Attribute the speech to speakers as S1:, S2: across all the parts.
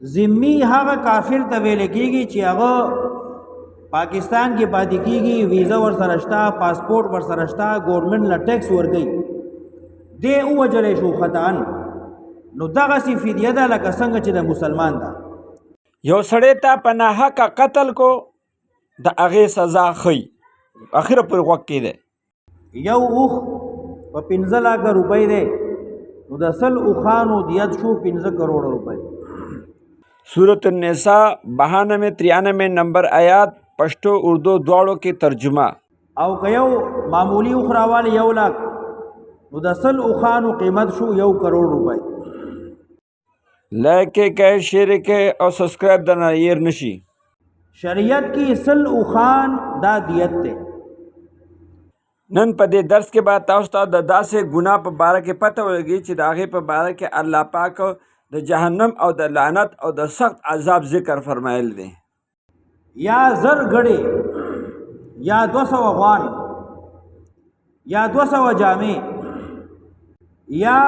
S1: ذمی هغه کافر ته ویل کېږي چې هغه پاکستان کې پاتې کېږي، ویزا ورسره شته، پاسپورټ ورسره شته، ګورنمنټ له ټیکس ورکوي، دی ووجلی شو خطأن، نو دغسې فدیه ده لکه څنګه چې د مسلمان ده.
S2: یو سړی ته په ناحقه قتل کو د هغې سزا ښیي، اخره پورې غوږ کېدی.
S1: یو اوښ په 15 لکه روپۍ دی، نو د 100 اوښانو دیت شو 15 کروڑ روپۍ.
S2: सूरत النساء 92-93 नंबर आयात पश्तो उर्दू दواړو کې ترجمه.
S1: او که یو معمولی اوښ راوالی 1 لک، نو د 100 اوښانو قیمت شو 1 کروڑ روپۍ.
S2: لایک کې شیر کې او سبسکرایب درنه ير نشي.
S1: شریعت کې 100 اوښان دا دیت دی.
S2: نن په دې درس کې به تاسو ته د داسې ګناه په باره کې پته ولګي چې د هغې په باره کې الله پاک د جهنم او د لعنت او د سخت عذاب ذکر فرمایل دی.
S1: یا زر غړي، یا 200 غوان، یا 200 جامې، یا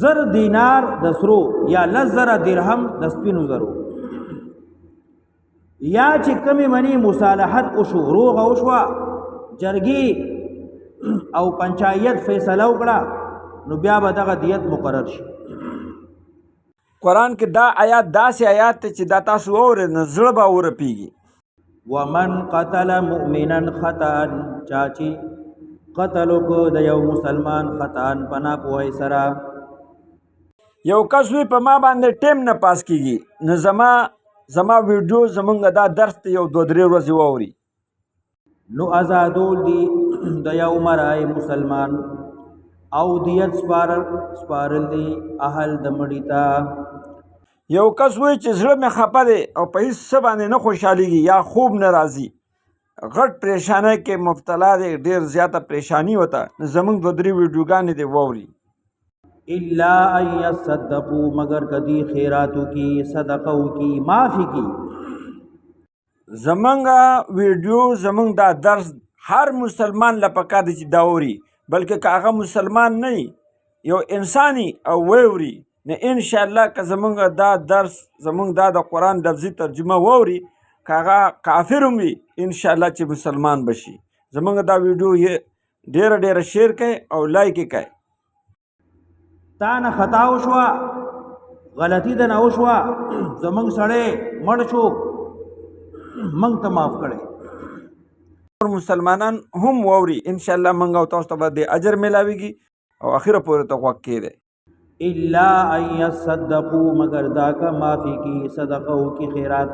S1: زر دینار د سرو، یا 10,000 درهم د سپینو زرو، یا چې کمی منی مصالحت وشو، روغه وشوه، جرګي او پنچایت فیصله وکړه، نو بیا به دغه دیت مقرر شي.
S2: قرآن کې دا آیات داسې آیات دی چې دا تاسو واورئ نو زړه به ورپېږي.
S1: ومن قتل مؤمنا خطأ، چا چې قتل وکړو د یو مسلمان خطأ په ناپوهۍ سره.
S2: یو کس وی په ما باندې ټیم نه پاس کېږي، نو زما ویډیو زمونږ دا درس ته یو 2-3 ورځې واوري.
S1: نو آزادول دی د یو مرای مسلمان او دیت سپارل دی اهل د مړي ته.
S2: یو کس وی چې زړه مې خفه دی او په هېڅ څه باندې نه خوشحالېږي یا خوب نه راځي، غټ پریشانۍ کې مبتلا دی، ډېر زیاته پریشاني وته، نو زمونږ 2-3 ویډیوګانې دی واوري.
S1: الا ان یصدقوا، مگر کدی خیراتو کی، صدقو کی، معافی کی.
S2: زمونږ ویډیو زمونږ دا درس هر مسلمان لپاره دی چې دا اوري، بلکې که هغه مسلمان نه یو انساني او واوري، نو انشاءالله که زمونږ دا درس زمونږ دا د قرآن لفظي ترجمه واوري، که هغه کافر هم وي انشاءالله چې مسلمان بشي. زمونږ دا ویډیو ډېره شیر کړئ او لایک یې کړئ.
S1: تا نه خطا وشوه، غلطي د نه وشوه، زمونږ سړی مړ شو، موږ ته معاف کړئ.
S2: مسلمانان هم واوري، انشاءالله موږ او تاسو ته به د اجر میلاویږي او اخره پورې ته غوږ کېدی.
S1: الا ان یصدقوا، مگر دا که معافی کی، صدقو کی، خیرات.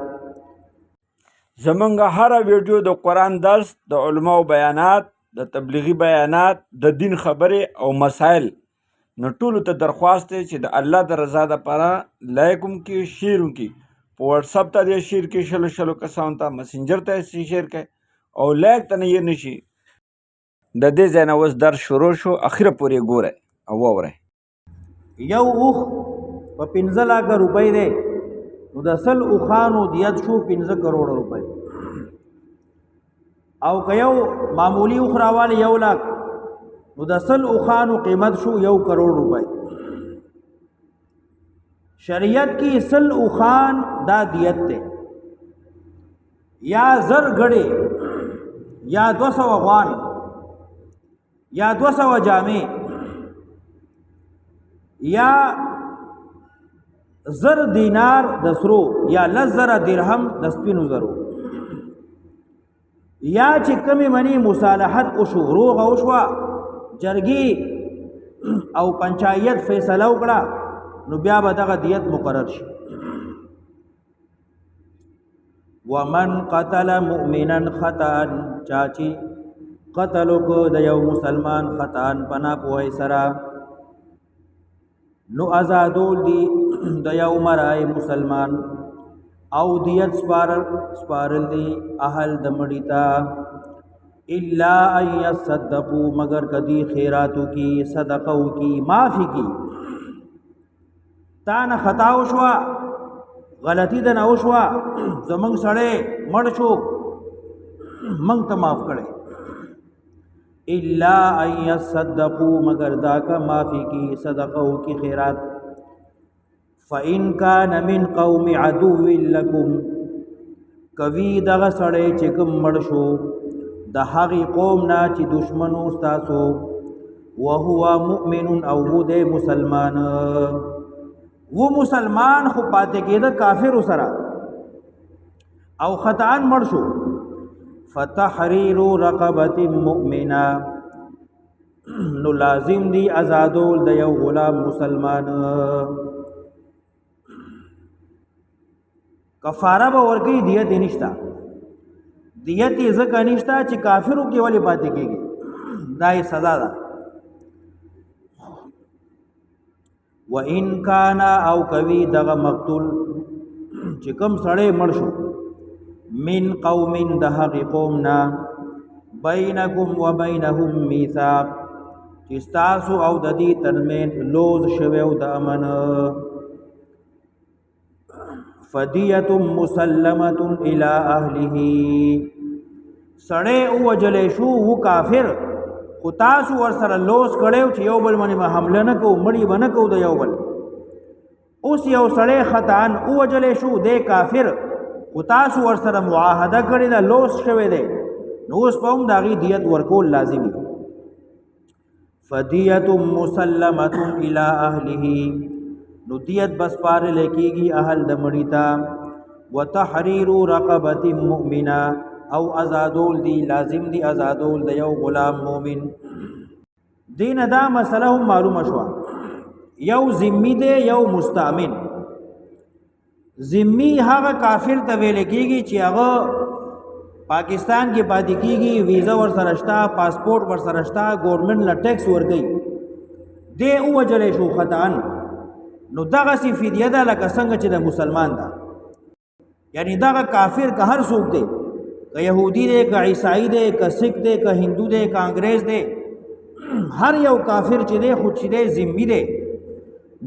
S2: زمونږ هره ویډیو د قرآن درس، د علماو بیانات، د تبلیغي بیانات، د دین خبرې او مسائل، نو ټولو ته درخواست دی چې د الله د رضا دپاره لایک هم کړي، شیر هم کړي. په وټساپ ته دې شیر کړي 100 کسانو ته، مسنجر ته یې شیر کړي او لایک ته نه یې نشي. د دې ځای نه اوس درس شروع شو، اخره پورې ګورئ او واورئ.
S1: یو اوښ په 15 لکه روپۍ دی، نو د 100 اوښانو دیت شو 15 کروڑ روپۍ. او که یو معمولی اوښ راوالی 1 لک، نو د 100 اوښانو قیمت شو 1 کروڑ روپۍ. شریعت کې 100 اوښان دا دیت دی. یا زر غړي، یا 200 غوان، یا 200 جامې، یا زر دینار د سرو، یا 10,000 درهم د سپینو زرو، یا چې کمی منی مصالحت وشو، روغه وشوه، جرګي او پنچایت فیصله وکړه، نو بیا به دغه دیت مقرر شي. ومن قتل مؤمنا خطأ، چا چې قتل وکړو د یو مسلمان خطأ په ناپوهۍ سره، نو آزادول دی د یو مرای مسلمان او دیت سپارل دی اهل د مړي ته. الا ان یصدقوا، مگر کدی خیراتو کی، صدقو کی، معافی کی. تا نه خطا وشوه، غلطي د نه وشوه، زمونږ سړی مړ شو، موږ ته معاف کړئ. الا ان یصدقوا، مگر دا که معافی کی، صدقو کی، خیرات. فإن كان من قوم عدو لكم کوي دغه سړی چې کوم مړ شو د هغې قوم نه چې دشمنو ستاسو وهو مؤمن او هو دی مسلمان و مسلمان خو پاتې کېده کافر سره او خطأن مړ شو فتحرير رقبة مؤمنه نو لازم دی آزادول د یو غلام مسلمان کفاره به ورکی دیت نشتا دیت یې ځکه نشتا چې کافرو کې ولې پاتې کېږي دا یې سزا ده وإن كان او کوي دغه مقتول چې کوم سړی مړ شو من قوم د هغې قوم نه بینکم و بینهم میثاق چې ستاسو او د دې ترمنځ لوز شوی او د امن فدیة مسلمة الى اهله سړی ووجلی شو و کافر خو تاسو ورسره لوز کړی چې یو بل باندې به حمله نه کوو مړي به نه کوو د یو بل اوس یو سړی خطأن ووجلی شو دی کافر خو تاسو ورسره معاهده کړې ده لوز شوی دی نو اوس به هم د هغې دیت ورکول لازمي فدیة مسلمة الى اهله نو دیت بس پارلی کېږي اهل د مړي ته وتحریر رقبة مؤمنه او آزادول دی لازم دی آزادول د یو غلام مومن دین دا مسله هم معلومه شوه یو ذمی دی یو مستامن ذمی هغه کافر ته ویل کېږي چې هغه پاکستان کې پاتې کېږي ویزا ورسره شته پاسپورټ ورسره شته ګورنمنټ له ټیکس ورکوي دی ووجلی شو خطأن نو دغسې فدیه ده لکه څنګه چې د مسلمان ده یعنی دغه کافر که هر څوک دی که یهودی دی که عیسائی دی که سکھ دی که هندو دی که انګریز دی هر یو کافر چې دی خود چې دی ذمي دی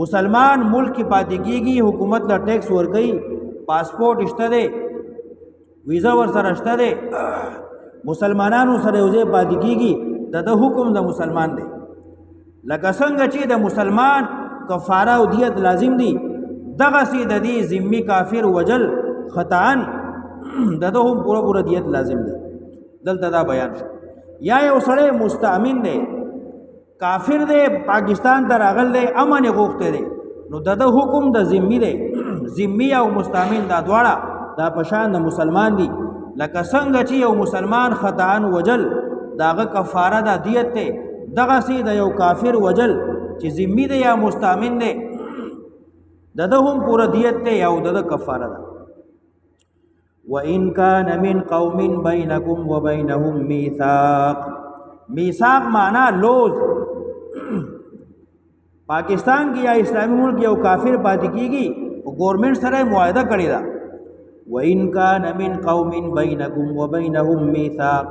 S1: مسلمان ملک کې پاتې کېږي حکومت له ټیکس ورکوي پاسپورټ شته دی ویزا ورسره شته دی مسلمانانو سره یو ځای پاتې کېږي د حکم د مسلمان دی لکه څنګه چې د مسلمان کفاره او دیت لازم دی دغسې د دې ذمي کافر وجل خطأن دغه هم پوره دیت لازم دی دلته دا بیان شو یا یو سړی مستامن دی کافر دی پاکستان ته راغل دی امن یې غوښتی دی نو دغه حکم د ذمي دی ذمي او مستامن دا دواړه دا په شان د مسلمان دی لکه څنګه چې یو مسلمان خطأن وجل داغه کفاره د دیت دی دغسې د یو کافر وجل چې ذمي دی یا مستامن دی دغه هم پوره دیت دی او دغه کفاره ده وَإِنْ كَانَ مِنْ قَوْمٍ بَيْنَكُمْ وَبَيْنَهُمْ مِيثَاقٌ میثاق معنا لوز پاکستان کې یا اسلامي ملک یو کافر پاتې کېږي او ګورنمنټ سره معاهده کړې ده وَإِنْ كَانَ مِنْ قَوْمٍ بَيْنَكُمْ وَبَيْنَهُمْ مِيثَاق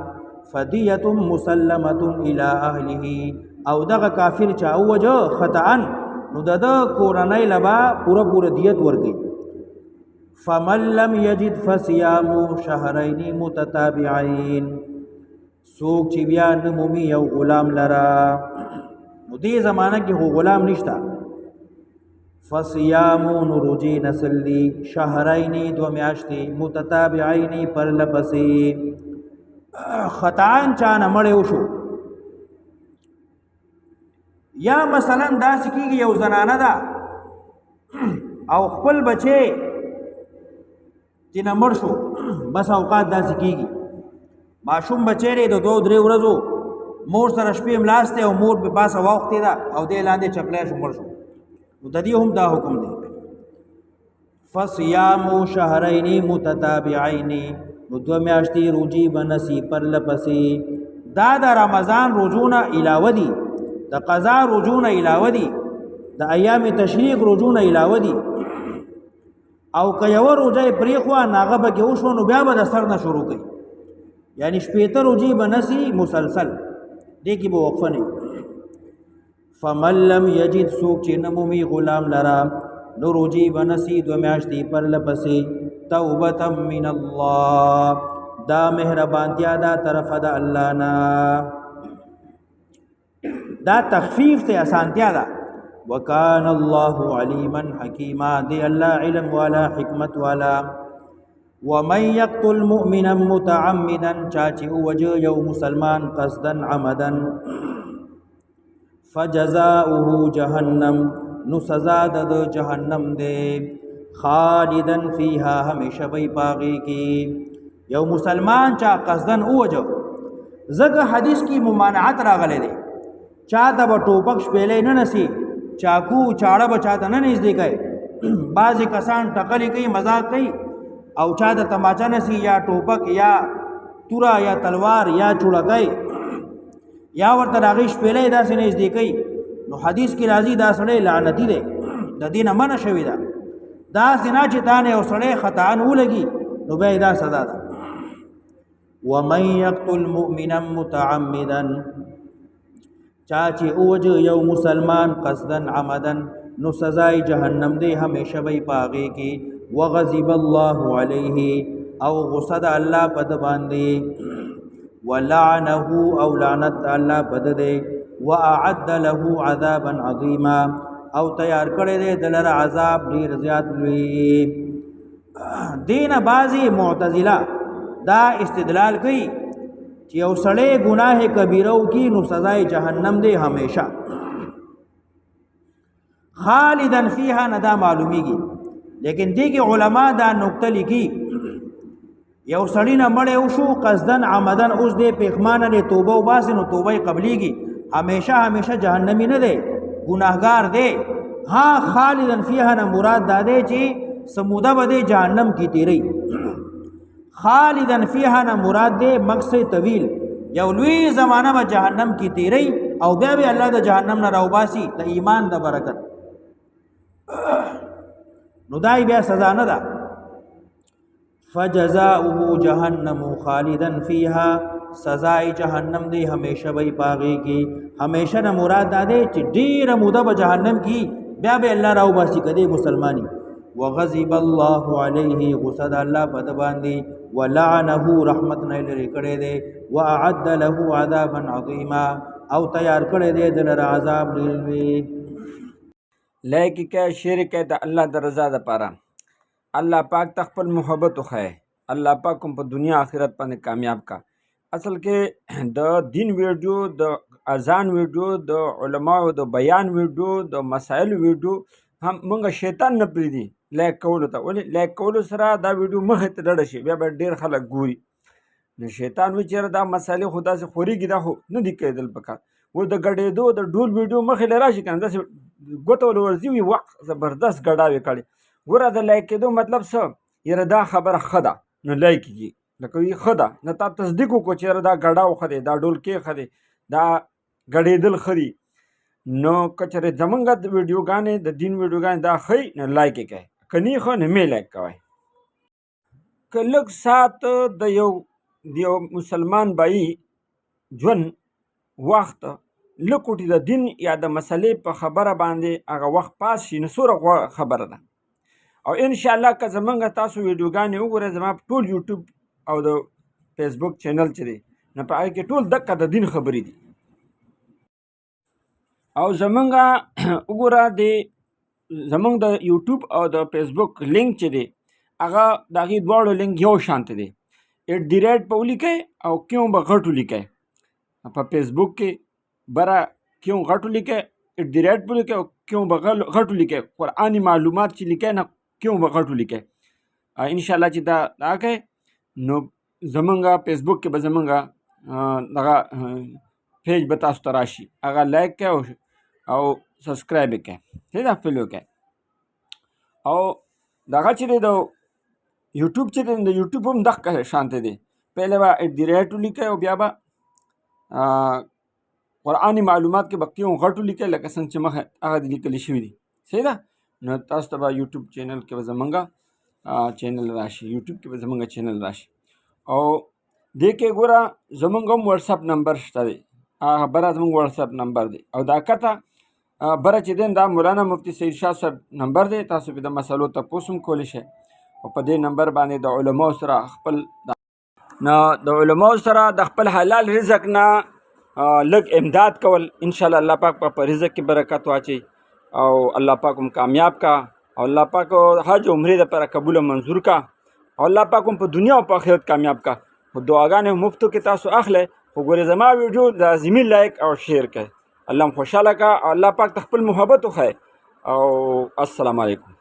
S1: فَدِيَةٌ مُسَلَّمَةٌ إِلَى أَهْلِهِ او دغه کافر چا وجه خطأن نو دغه کورنۍ لبا پوره دیت ورکړي فمن لم یجد فصيام شهرين متتابعين سوک چې بیا نمومي یو غلام لرا نو دې زمانہ کې هو غلام نشتا فصيام روزي نسل دی شهرين 2 میاشتې متتابعين پر لپسې خطاان چانه مړ شو یا مثلا داسې کېږي یو زنانه ده او خپل بچی تینا مړ شو بس اوقات داسې کېږي ماشوم بچی دی د 2-3 ورځو مور سره شپې ملاستی او مور په پاسه واوښتې ده او دی لاندې چپلی شو مړ شو نو د دې هم دا حکم دی فصیام شهرین متتابعین نو 2 میاشتې روجي بنسي پرلپسې دا د رمضان روجونه علاوه دي د قضا روجونه علاوه دي د ایام تشریق روجونه علاوه دي او که یو روجه پرېښوه ناغه به کې وشوه نو بیا به د سر نه شروع کوي یعنی 18 روجي به نسي مسلسل دې کې به وقفه نه فمن لم یجد څوک چې نه مومي غلام لرا نو روجي به نسي 2 میاشتې پرلپسې توبه من الله دا مهربانتیا دا طرفه د الله نه دا تخفیف ته اسانتیا ده وکان الله علیما حکیما دی الله علم والا حکمت والا ومن یقتل مؤمنا متعمدا چاچی وجه یو مسلمان قصدا عمدا فجزاؤه جهنم نو سزا د جهنم دے خالدن فیها ہمیشہ بی پاغی کی یو مسلمان چا قصدن اوجو زکه حدیث کی ممانعت راغله دي چاته به ټوپک شپېلې نه نسی چاکو چاړه به چاته نه نږدې کوي بعضې کسان ټقلې کوي مذاق کوي او چاته تماچه نسی یا ټوپک یا توره یا تلوار یا چوړکۍ یا ورته د هغې شپېلې داسې نږدې کوي نو حدیث کې راځي دا سړی لعنتي دی د دې نه منع شوې ده داسې نه چې تا نه یو سړی خطاً ولګي نو بیا دا سزا ده ومن یقتل مؤمنا متعمدا چاچی اوج یو مسلمان قصدا عمدا نو سزای جہنم دے ہمیشہ بی پاغے کی وغضب اللہ علیہ او غصد اللہ پد باندے ولعنه او لعنت اللہ پد دے واعد له عذابا عظیما او تیار کرے دے دلر عذاب دیر زیاد لوی دین بازی معتزلہ دا استدلال کئی چې یو سړی گناہ کبیرو کی نو سزای جہنم دے ہمیشہ خالدن فیها ندا معلومی گی لیکن دی کی علماء دا نکتہ لکی یو سړی نه مړی وشو قصدن عمدن اوس دے پیغمانه دے توبه وباسي نو توبه قبلی گی ہمیشہ جہنمی نه دے گناہگار دے ہاں خالدن فیها نه مراد دا دے چې سموده بده جہنم کی تیری خالدن فیها نه مراد دے مقصد طویل یو لوی زمانہ با جہنم کی تیری او بیا به الله د جہنم نه راوباسي د ایمان د برکت نو دای بیا سزا نه ده فجزاؤه جہنم خالدا فیها سزای جہنم دی ہمیشہ بی پاغی کی ہمیشہ نہ مراد دے چې ډیر موده به جہنم کی بیا به الله راوباسي کدی مسلمانی وغضب الله علیه غصد الله پد باندې ولعنه رحمت نه لري کړي دے واعد له عذابا عظیما او تیار کړي دے دلر عذاب لوی
S2: لیکن کہ شرک د الله د رضا د پاره الله پاک تخپل محبت خو الله پاک کوم په دنیا آخرت باندې کامیاب کا اصل کې د دین ویډیو د اذان ویډیو د علماء د بیان ویډیو د مسائل ویډیو هم مونږ شیطان نه پریدي لایک کولو ته ولې لایک کولو سره دا ویډیو مخې ته ډډه شي بیا به ډېر خلک ګوري نو شیطان وایي چېرې دا مسالې خو داسې خورېږي دا خو نه دي کېدل پکار و د ګډېدو د ډول ویډیو مخې له راشي که نه داسې ګوته ول ورځي وي وخت زبردست ګډاوې کړې ګوره د لایک کېدو مطلب څه یاره دا خبره ښه ده نو لایک کېږي لکه وي ښه ده نه تا تصدیق وکړو چې یاره دا ګډاو ښه دی دا ډول کې ښه دی دا ګډېدل ښه دي نو که چېرې زمونږ د ویډیوګانې د دین ویډیوګانې دا ښه نو لایک یې کوئ که نه ښه نو مې لایک کوئ که لږ ساعت د یو مسلمان بایی ژوند وخت لږ کوټې د دین یا د مسلې په خبره باندې هغه وخت پاس شي نو څومره خبره ده او انشاءالله که زمونږ تاسو ویډیوګانې وګورئ زما په ټول یوټیوب او د فیسبوک چینل چې دی نو په هغې کې ټول دقه د دین خبرې دي او زمونږ وګوره د زمونږ د یوټیوب او د فیسبوک لینک چې دی هغه د هغې دواړو لینک یو شانته دی @ په ولیکئ او کیوں به غټ ولیکئ په فیسبوک کې بره کیوں غټ ولیکئ @ په ولیکئ او کیوں به غټ ولیکئ قرآني معلومات چې لیکئ نه کیوں به غټ ولیکئ انشاءالله چې دا کوئ نو زمونږ فیسبوک کې به زمونږ دغه پیج به تاسو ته راشي هغه لایک کړئ او سبسکرایب یې کړئ ٹھیک ده فالو کړئ او دغه چې دی د یوټیوب چې دی د یوټیوب هم دغه شانته دی پهله به @ ولیکئ او بیا به قرآني معلومات کې به کیوں غټ ولیکئ لکه څنګه چې مخه هغه د لیکلی شوي دي صحیح ده نو تاسو ته به یوټیوب چینل کې به زمونږ چینل راشي یوټیوب کې به زمونږ چینل راشي او دې کې ګوره زمونږ هم وټساپ نمبر شته دی هغه بره زمونږ وټساپ نمبر دی او دا کته بره چې دی دا مولانا مفتی سید شاه صاحب نمبر دی تاسو پې د مسلو تپوس هم کولی شئ او په دې نمبر باندې د علماو سره خپل نو د علماو سره د خپل حلال رزق نه لږ امداد کول انشاءالله الله پاک په رزق کې برکت واچي او الله پاک هم کامیاب کا او الله پاک حج عمرې دپاره قبول منظور کا او الله پاک هم په دنیا او په آخرت کامیاب کا. خو دعاګانې مفتو کې تاسو اخلئ خو ګورې زما ویډیو لازمي لایک او شیر کړئ. الله هم خوشحاله کا او الله پاک ته خپل محبت وښیي او السلام علیکم.